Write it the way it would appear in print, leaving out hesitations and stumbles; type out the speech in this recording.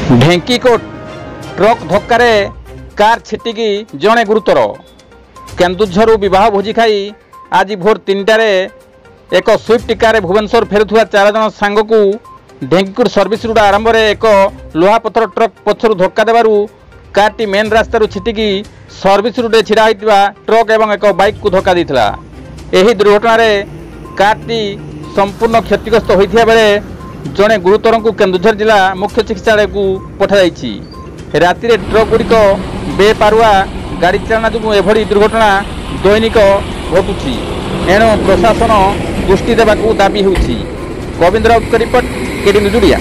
ढेंकीकोट truck धक्कार car छिटिकी जड़े गुरुतर। केन्दुझर विवाह भोजी खाई आज भोर 3टार एक स्विफ्ट कार भुवनेश्वर फेरुवा 4 जन सांग को ढेंकीकोट सर्विस रोड आरंभ में एक लुहापथर ट्रक पछर धक्का देवारू कारटी मेन रास्तार छिटिकी सर्विस रोड छिड़ा होता ट्रक एवं एक बाइक को धक्का देता। यह दुर्घटना कारटी संपूर्ण क्षतिग्रस्त होता बेले जड़े गुरुतर को केन्दुझर जिला मुख्य चिकित्सालय को पठाई। राति ट्रक गुड़िक बेपारुआ गाड़ी चालना जो एभली दुर्घटना दैनिक घटुची, एणु प्रशासन दृष्टि देवाक दाबी होउछि। Govind Raut report, KD news Odia.